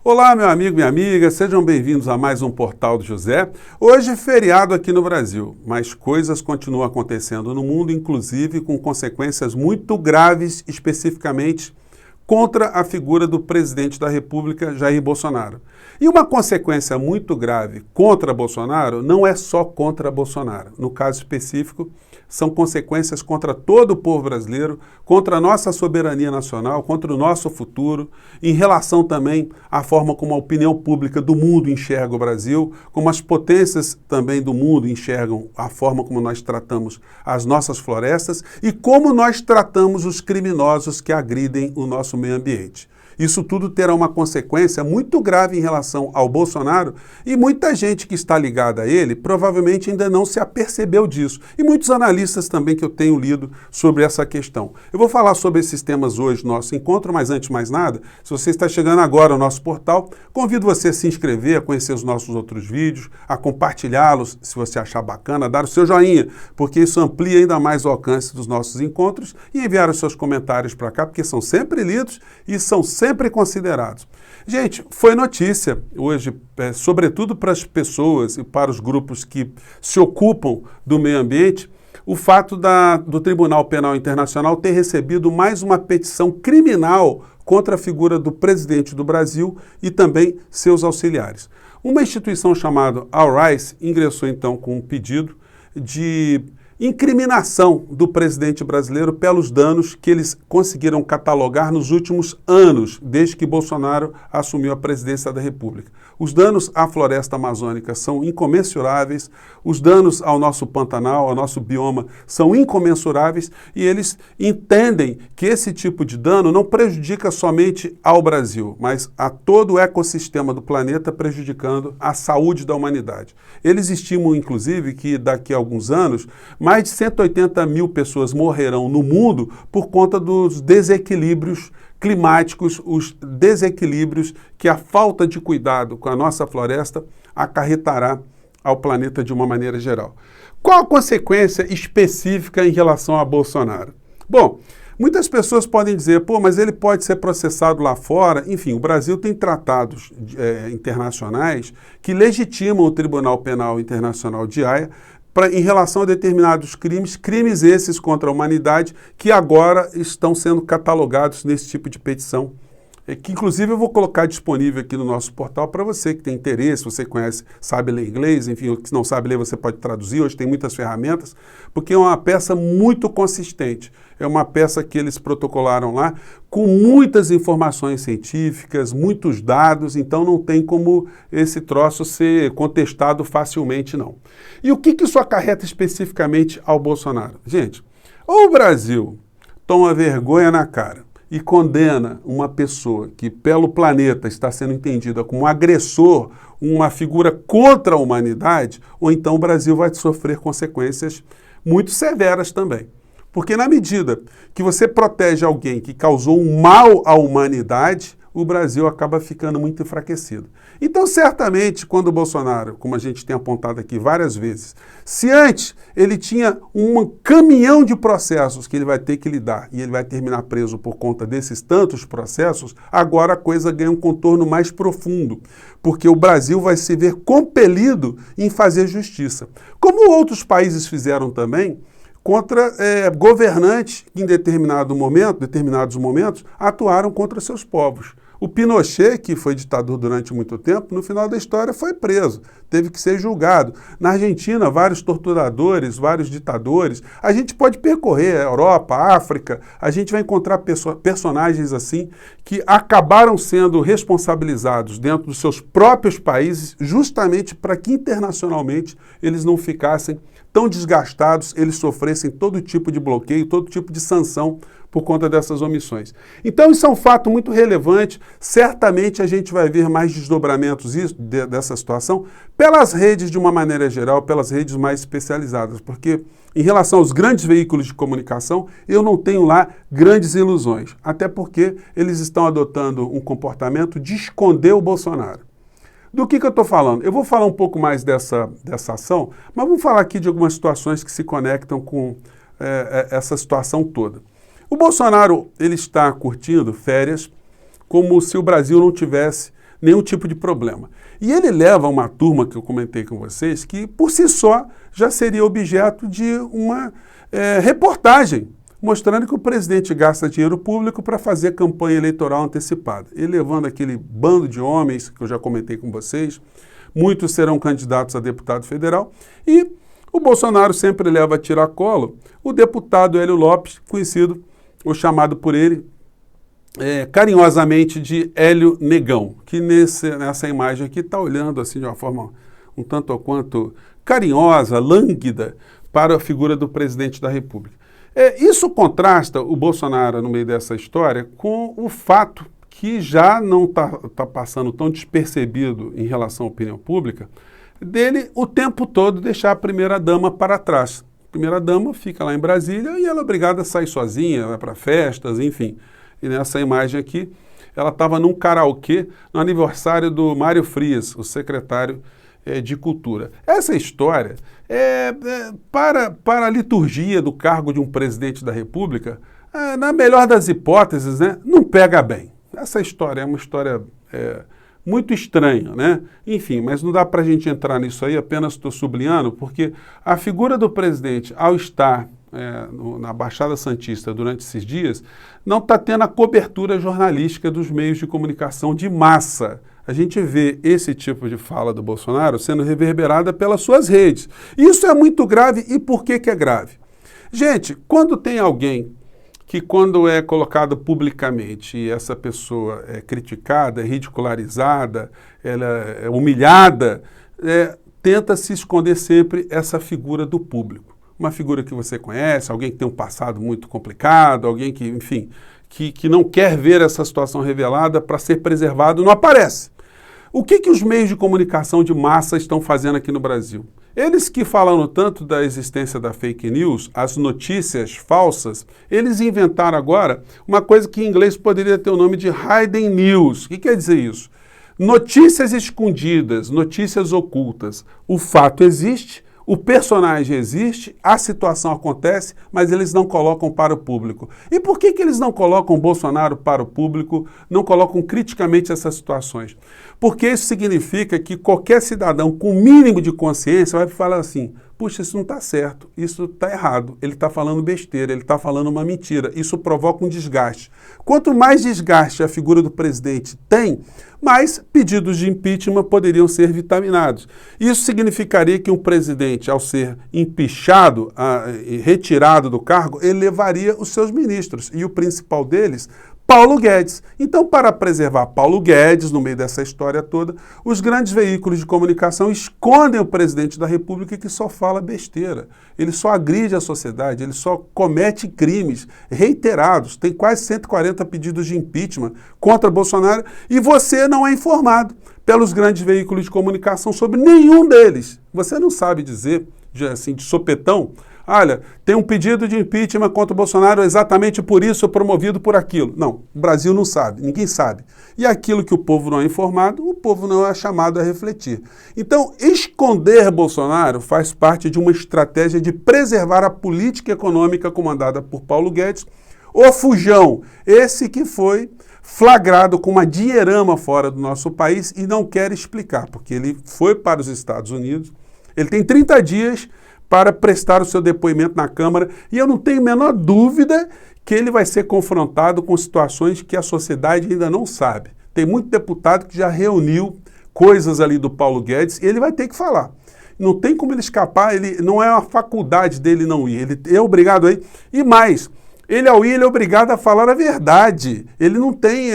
Olá, meu amigo, minha amiga, sejam bem-vindos a mais um Portal do José. Hoje é feriado aqui no Brasil, mas coisas continuam acontecendo no mundo, inclusive com consequências muito graves, especificamente contra a figura do presidente da República, Jair Bolsonaro. E uma consequência muito grave contra Bolsonaro não é só contra Bolsonaro. No caso específico, são consequências contra todo o povo brasileiro, contra a nossa soberania nacional, contra o nosso futuro, em relação também à forma como a opinião pública do mundo enxerga o Brasil, como as potências também do mundo enxergam a forma como nós tratamos as nossas florestas e como nós tratamos os criminosos que agridem o nosso meio ambiente. Isso tudo terá uma consequência muito grave em relação ao Bolsonaro e muita gente que está ligada a ele provavelmente ainda não se apercebeu disso. E muitos analistas também que eu tenho lido sobre essa questão. Eu vou falar sobre esses temas hoje no nosso encontro, mas antes de mais nada, se você está chegando agora ao nosso portal, convido você a se inscrever, a conhecer os nossos outros vídeos, a compartilhá-los se você achar bacana, a dar o seu joinha, porque isso amplia ainda mais o alcance dos nossos encontros e enviar os seus comentários para cá, porque são sempre lidos e são sempre considerados. Gente, foi notícia hoje, sobretudo para as pessoas e para os grupos que se ocupam do meio ambiente, o fato do Tribunal Penal Internacional ter recebido mais uma petição criminal contra a figura do presidente do Brasil e também seus auxiliares. Uma instituição chamada All Rise ingressou então com um pedido de incriminação do presidente brasileiro pelos danos que eles conseguiram catalogar nos últimos anos, desde que Bolsonaro assumiu a presidência da República. Os danos à floresta amazônica são incomensuráveis, os danos ao nosso Pantanal, ao nosso bioma, são incomensuráveis e eles entendem que esse tipo de dano não prejudica somente ao Brasil, mas a todo o ecossistema do planeta, prejudicando a saúde da humanidade. Eles estimam, inclusive, que daqui a alguns anos, mais de 180 mil pessoas morrerão no mundo por conta dos desequilíbrios climáticos, os desequilíbrios que a falta de cuidado com a nossa floresta acarretará ao planeta de uma maneira geral. Qual a consequência específica em relação a Bolsonaro? Bom, muitas pessoas podem dizer, mas ele pode ser processado lá fora. Enfim, o Brasil tem tratados internacionais que legitimam o Tribunal Penal Internacional de Haia em relação a determinados crimes esses contra a humanidade, que agora estão sendo catalogados nesse tipo de petição, que inclusive eu vou colocar disponível aqui no nosso portal para você que tem interesse, você conhece, sabe ler inglês, enfim, se não sabe ler você pode traduzir, hoje tem muitas ferramentas, porque é uma peça muito consistente, é uma peça que eles protocolaram lá com muitas informações científicas, muitos dados, então não tem como esse troço ser contestado facilmente não. E o que isso acarreta especificamente ao Bolsonaro? Gente, ou o Brasil toma vergonha na cara e condena uma pessoa que pelo planeta está sendo entendida como um agressor, uma figura contra a humanidade, ou então o Brasil vai sofrer consequências muito severas também. Porque na medida que você protege alguém que causou um mal à humanidade, o Brasil acaba ficando muito enfraquecido. Então, certamente, quando o Bolsonaro, como a gente tem apontado aqui várias vezes, se antes ele tinha um caminhão de processos que ele vai ter que lidar e ele vai terminar preso por conta desses tantos processos, agora a coisa ganha um contorno mais profundo, porque o Brasil vai se ver compelido em fazer justiça. Como outros países fizeram também, contra governantes que em determinados momentos, atuaram contra seus povos. O Pinochet, que foi ditador durante muito tempo, no final da história foi preso, teve que ser julgado. Na Argentina, vários torturadores, vários ditadores. A gente pode percorrer a Europa, a África, a gente vai encontrar personagens assim que acabaram sendo responsabilizados dentro dos seus próprios países, justamente para que internacionalmente eles não ficassem tão desgastados, eles sofressem todo tipo de bloqueio, todo tipo de sanção por conta dessas omissões. Então isso é um fato muito relevante, certamente a gente vai ver mais desdobramentos dessa situação pelas redes de uma maneira geral, pelas redes mais especializadas, porque em relação aos grandes veículos de comunicação, eu não tenho lá grandes ilusões, até porque eles estão adotando um comportamento de esconder o Bolsonaro. Do que eu estou falando? Eu vou falar um pouco mais dessa ação, mas vamos falar aqui de algumas situações que se conectam com essa situação toda. O Bolsonaro ele está curtindo férias como se o Brasil não tivesse nenhum tipo de problema. E ele leva uma turma que eu comentei com vocês, que por si só já seria objeto de uma reportagem, mostrando que o presidente gasta dinheiro público para fazer campanha eleitoral antecipada. Ele levando aquele bando de homens, que eu já comentei com vocês, muitos serão candidatos a deputado federal, e o Bolsonaro sempre leva a tiracolo o deputado Hélio Lopes, conhecido, ou chamado por ele, carinhosamente de Hélio Negão, que nessa imagem aqui está olhando assim de uma forma um tanto ou quanto carinhosa, lânguida, para a figura do presidente da República. Isso contrasta o Bolsonaro, no meio dessa história, com o fato que já não está passando tão despercebido em relação à opinião pública, dele o tempo todo deixar a primeira-dama para trás. A primeira-dama fica lá em Brasília e ela é obrigada a sair sozinha, vai para festas, enfim. E nessa imagem aqui, ela estava num karaokê no aniversário do Mário Frias, o secretário de Cultura. Essa história, para a liturgia do cargo de um presidente da República, na melhor das hipóteses, né, não pega bem. Essa história é uma história muito estranha, né? Enfim, mas não dá para a gente entrar nisso aí, apenas estou sublinhando, porque a figura do presidente, ao estar na Baixada Santista durante esses dias, não está tendo a cobertura jornalística dos meios de comunicação de massa. A gente vê esse tipo de fala do Bolsonaro sendo reverberada pelas suas redes. Isso é muito grave. E por que é grave? Gente, quando tem alguém que quando é colocado publicamente e essa pessoa é criticada, é ridicularizada, ela é humilhada, tenta se esconder sempre essa figura do público. Uma figura que você conhece, alguém que tem um passado muito complicado, alguém que, enfim, que não quer ver essa situação revelada para ser preservado, não aparece. O que os meios de comunicação de massa estão fazendo aqui no Brasil? Eles que falaram tanto da existência da fake news, as notícias falsas, eles inventaram agora uma coisa que em inglês poderia ter o nome de hidden news. O que quer dizer isso? Notícias escondidas, notícias ocultas. O fato existe, o personagem existe, a situação acontece, mas eles não colocam para o público. E por que eles não colocam Bolsonaro para o público, não colocam criticamente essas situações? Porque isso significa que qualquer cidadão com o mínimo de consciência vai falar assim, puxa, isso não está certo, isso está errado, ele está falando besteira, ele está falando uma mentira, isso provoca um desgaste. Quanto mais desgaste a figura do presidente tem, mais pedidos de impeachment poderiam ser vitaminados. Isso significaria que um presidente, ao ser empichado, retirado do cargo, ele levaria os seus ministros, e o principal deles, Paulo Guedes. Então, para preservar Paulo Guedes no meio dessa história toda, os grandes veículos de comunicação escondem o presidente da República que só fala besteira. Ele só agride a sociedade, ele só comete crimes reiterados. Tem quase 140 pedidos de impeachment contra Bolsonaro e você não é informado pelos grandes veículos de comunicação sobre nenhum deles. Você não sabe dizer, assim, de sopetão, olha, tem um pedido de impeachment contra o Bolsonaro exatamente por isso, promovido por aquilo. Não, o Brasil não sabe, ninguém sabe. E aquilo que o povo não é informado, o povo não é chamado a refletir. Então, esconder Bolsonaro faz parte de uma estratégia de preservar a política econômica comandada por Paulo Guedes, o Fujão, esse que foi flagrado com uma dinheirama fora do nosso país e não quer explicar, porque ele foi para os Estados Unidos, ele tem 30 dias para prestar o seu depoimento na Câmara, e eu não tenho a menor dúvida que ele vai ser confrontado com situações que a sociedade ainda não sabe. Tem muito deputado que já reuniu coisas ali do Paulo Guedes, e ele vai ter que falar. Não tem como ele escapar, ele não é uma faculdade dele não ir, ele é obrigado a ir. E mais, ele ao ir, ele é obrigado a falar a verdade. Ele não tem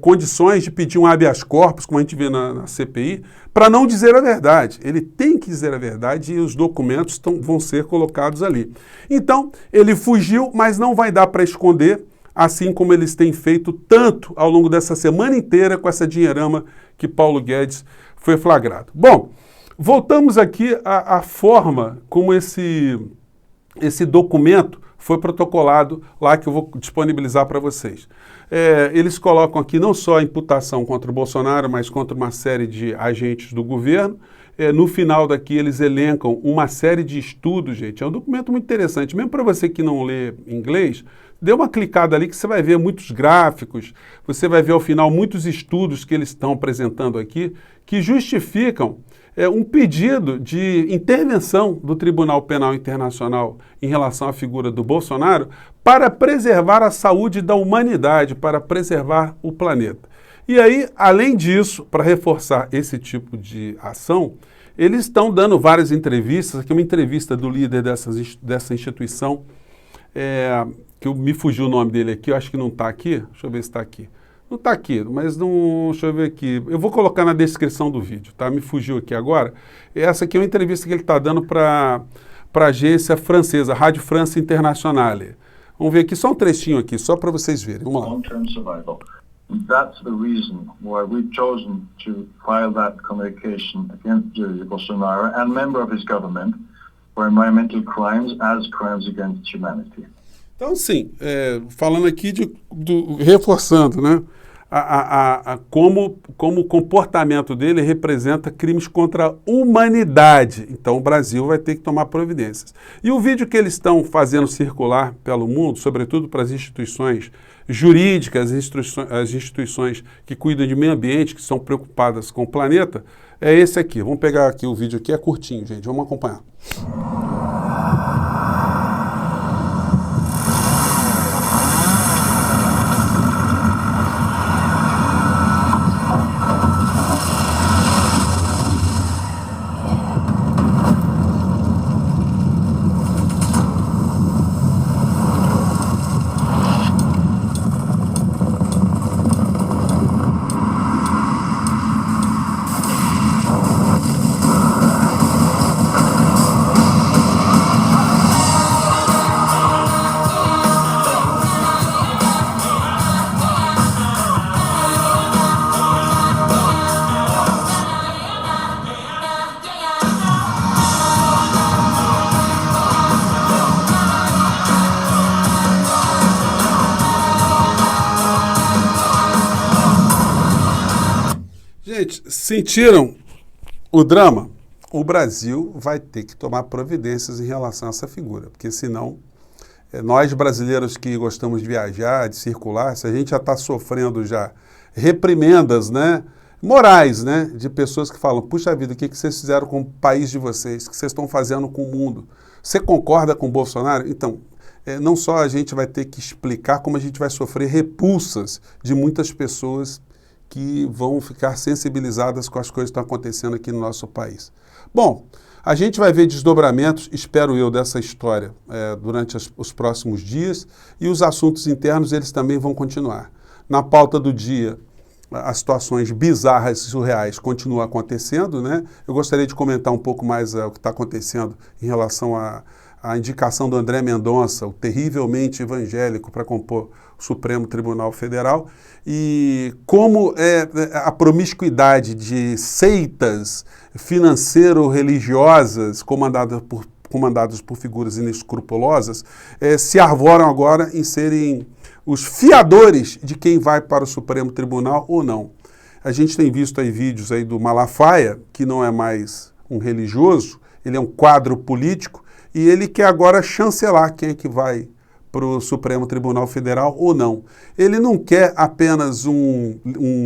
condições de pedir um habeas corpus, como a gente vê na CPI, para não dizer a verdade. Ele tem que dizer a verdade e os documentos vão ser colocados ali. Então, ele fugiu, mas não vai dar para esconder, assim como eles têm feito tanto ao longo dessa semana inteira com essa dinheirama que Paulo Guedes foi flagrado. Bom, voltamos aqui à forma como esse documento foi protocolado lá, que eu vou disponibilizar para vocês. Eles colocam aqui não só a imputação contra o Bolsonaro, mas contra uma série de agentes do governo. No final daqui eles elencam uma série de estudos, gente. É um documento muito interessante. Mesmo para você que não lê inglês, Dê uma clicada ali que você vai ver muitos gráficos, você vai ver ao final muitos estudos que eles estão apresentando aqui, que justificam um pedido de intervenção do Tribunal Penal Internacional em relação à figura do Bolsonaro para preservar a saúde da humanidade, para preservar o planeta. E aí, além disso, para reforçar esse tipo de ação, eles estão dando várias entrevistas. Aqui uma entrevista do líder dessa instituição, que me fugiu o nome dele aqui, eu acho que não está aqui. Deixa eu ver se está aqui. Não está aqui, mas não. Deixa eu ver aqui. Eu vou colocar na descrição do vídeo, tá? Me fugiu aqui agora. Essa aqui é uma entrevista que ele está dando para a agência francesa, Rádio France Internationale. Vamos ver aqui só um trechinho aqui, só para vocês verem. Vamos lá. Long-term survival. That's the reason why we've chosen to file that communication against Jair Bolsonaro and member of his government for environmental crimes as crimes against humanity. Então, sim, falando aqui reforçando, né, como o comportamento dele representa crimes contra a humanidade. Então, o Brasil vai ter que tomar providências. E o vídeo que eles estão fazendo circular pelo mundo, sobretudo para as instituições jurídicas, as instituições que cuidam de meio ambiente, que são preocupadas com o planeta, é esse aqui. Vamos pegar aqui o vídeo aqui, é curtinho, gente, vamos acompanhar. Gente, sentiram o drama? O Brasil vai ter que tomar providências em relação a essa figura, porque senão, nós brasileiros que gostamos de viajar, de circular, se a gente já está sofrendo já reprimendas, né, morais, né, de pessoas que falam, puxa vida, o que vocês fizeram com o país de vocês, o que vocês estão fazendo com o mundo? Você concorda com o Bolsonaro? Então, não só a gente vai ter que explicar, como a gente vai sofrer repulsas de muitas pessoas que vão ficar sensibilizadas com as coisas que estão acontecendo aqui no nosso país. Bom, a gente vai ver desdobramentos, espero eu, dessa história durante os próximos dias, e os assuntos internos eles também vão continuar. Na pauta do dia, as situações bizarras e surreais continuam acontecendo, né? Eu gostaria de comentar um pouco mais o que está acontecendo em relação à indicação do André Mendonça, o terrivelmente evangélico, para compor o Supremo Tribunal Federal, e como a promiscuidade de seitas financeiro-religiosas comandadas por figuras inescrupulosas se arvoram agora em serem os fiadores de quem vai para o Supremo Tribunal ou não. A gente tem visto aí vídeos aí do Malafaia, que não é mais um religioso, ele é um quadro político, e ele quer agora chancelar quem é que vai para o Supremo Tribunal Federal ou não. Ele não quer apenas um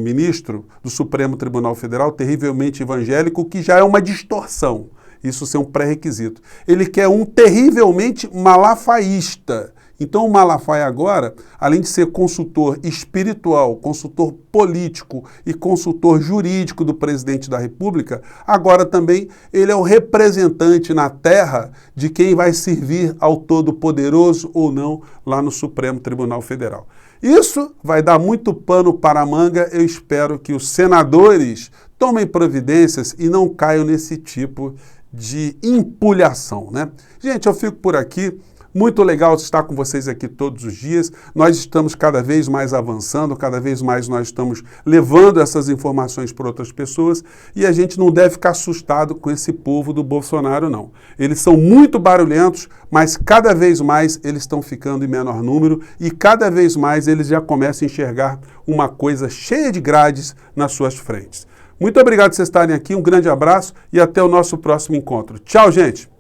ministro do Supremo Tribunal Federal terrivelmente evangélico, que já é uma distorção, isso ser um pré-requisito. Ele quer um terrivelmente malafaísta. Então o Malafaia agora, além de ser consultor espiritual, consultor político e consultor jurídico do presidente da República, agora também ele é o representante na terra de quem vai servir ao Todo-Poderoso ou não lá no Supremo Tribunal Federal. Isso vai dar muito pano para a manga. Eu espero que os senadores tomem providências e não caiam nesse tipo de empulhação, né? Gente, eu fico por aqui. Muito legal estar com vocês aqui todos os dias. Nós estamos cada vez mais avançando, cada vez mais nós estamos levando essas informações para outras pessoas, e a gente não deve ficar assustado com esse povo do Bolsonaro, não. Eles são muito barulhentos, mas cada vez mais eles estão ficando em menor número e cada vez mais eles já começam a enxergar uma coisa cheia de grades nas suas frentes. Muito obrigado por vocês estarem aqui, um grande abraço e até o nosso próximo encontro. Tchau, gente!